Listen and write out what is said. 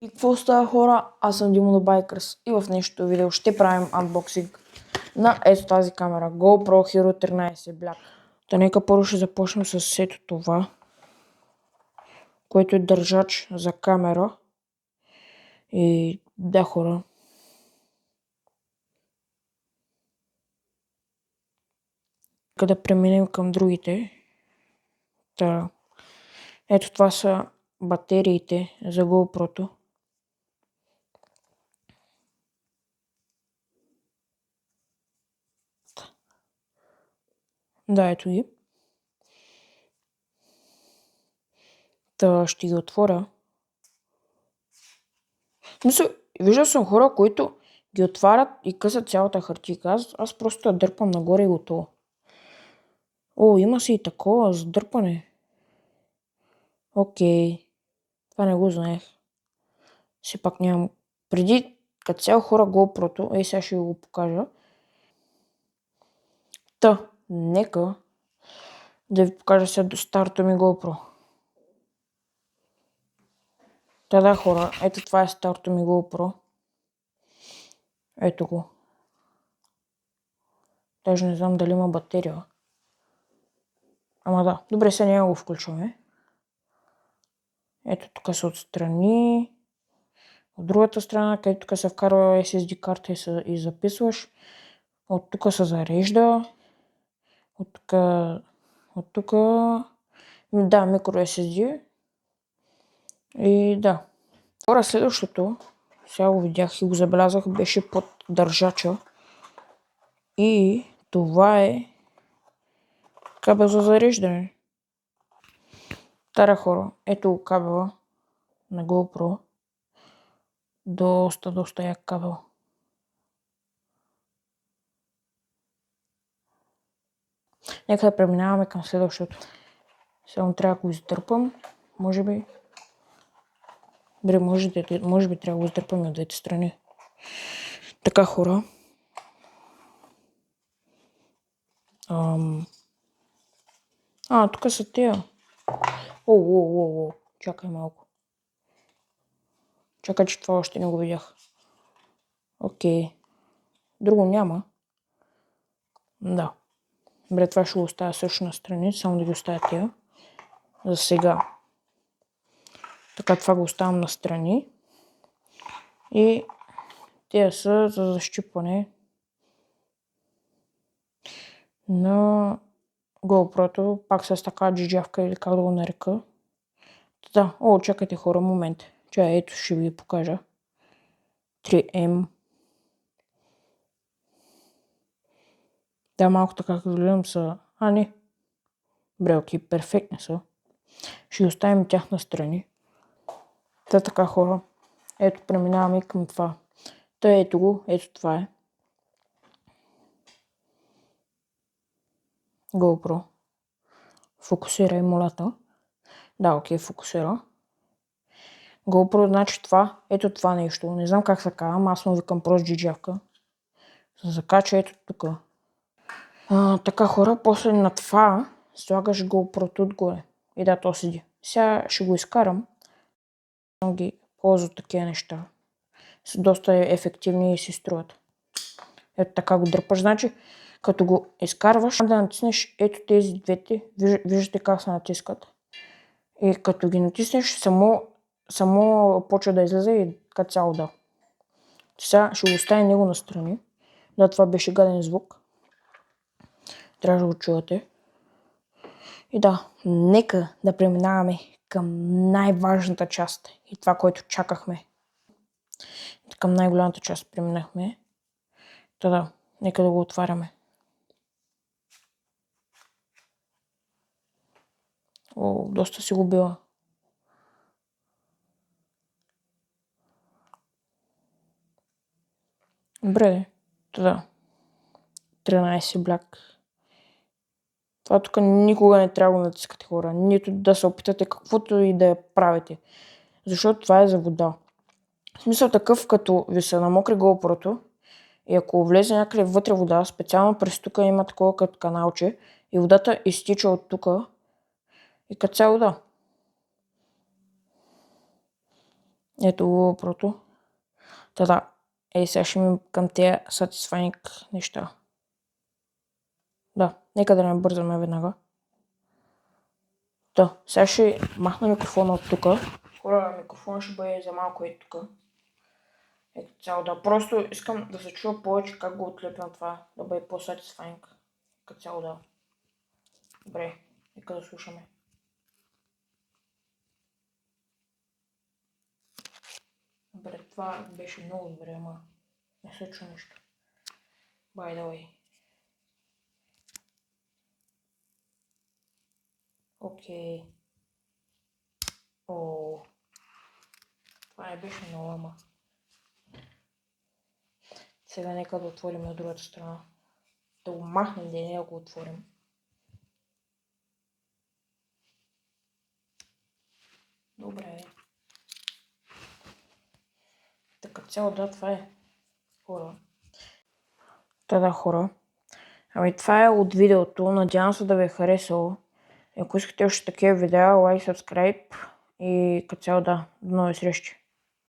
И какво става, хора? Аз съм Димо the Bikers и в днешното видео ще правим анбоксинг на ето тази камера GoPro Hero 13 Black. Та нека първо ще започнем с ето това, което е държач за камера. И да, хора. Нека да преминем към другите. Та, ето това са батериите за GoPro-то. Да, ето ги. Та ще ги отворя. Виждал съм хора, които ги отварят и късат цялата хартийка. Аз просто я дърпам нагоре и готово. О, има си и такова за дърпане. Окей. Това не го знаех. Все пак нямам. Преди, като цяло хора GoPro-то, сега ще го покажа. Та, нека да ви покажа сега до старото ми GoPro. Та да, хора, ето това е старото ми GoPro. Ето го. Даже не знам дали има батерия. Ама да, добре, сега няма го включваме. Ето тук са отстрани. От другата страна, където тук се вкарва SSD карта и записваш. От тук се зарежда. От тук, да, микро SSD. И да. Хора, следващото, сега го видях и го забелязах, беше под държача. И това е кабел за зареждане. Тара, хора, ето кабела на GoPro. Доста як кабел. Нека да преминаваме към следващото. Само трябва да го издърпам. Може би. Добре, може би трябва да го издърпам от двете страни. Така, хора. Тук са тия. О. Чакай малко. Чакай, че това още не го видях. Окей. Друго няма. Да. Добре, това ще го оставя също на страни. Само да ги оставя тия. За сега. Така, това го оставям на страни. И тия са за защипване на GoPro-то, пак с така джиджавка или как да го нарека. Да, чакайте, хора, момент. Ето ще ви покажа. 3M. Да, малко така като гледам са... не. Добре, окей, перфектни са. Ще оставим тях на страни. Така, хора. Ето, преминаваме към това. Ето го, ето това е. GoPro. Фокусирай, молята. Да, окей, фокусира. GoPro, значи това, ето това нещо. Не знам как се казва, аз му викам просто джиджавка. Се закача ето тук. Така, хора, после на това слагаш GoPro-то отгоре. И да, то седи. Сега ще го изкарам. Съм ги ползват такива неща. Са доста ефективни и си струват. Ето така го дърпаш. Значи, като го изкарваш, да натиснеш ето тези двете. Виждате как се натискат. И като ги натиснеш, само почва да излезе и като цяло да. Сега ще го оставя него настрани. Да, това беше гаден звук. Трябва да го чувате. И да, нека да преминаваме към най-важната част и това, което чакахме. Към най-голямата част преминахме. Да, нека да го отваряме. Доста си го била. Добре, да. 13 Black. Това тук никога не трябва да натискате, хора. Нито да се опитате каквото и да я правите. Защото това е за вода. В смисъл такъв, като ви се намокри GoPro-то и ако влезе някъде вътре вода, специално през тук има такова като каналче и водата изтича от тук и като цяло да. Ето GoPro-то. Та, сега ще ми към тези satisfying неща. Да, нека да не бързаме веднага. Сега ще махна микрофона от тук. Хора, микрофона ще бъде за малко тук. Ето цяло да. Просто искам да се чува повече как го отлепям това, да бъде по-satisfying. Като цяло да. Добре, нека да слушаме. Добре, това беше много добре, ама не се чу нищо. By the way. Окей. О, това не беше много, ама. Сега нека да отворим от другата страна. Да го махнем, да не го отворим. Добре. Така цяло да, това е. Хора. Да, хора. Ами това е от видеото. Надявам се да ви е харесало. Ако искате още такива видеа, лайк, subscribe и като цяло да. До нови срещи.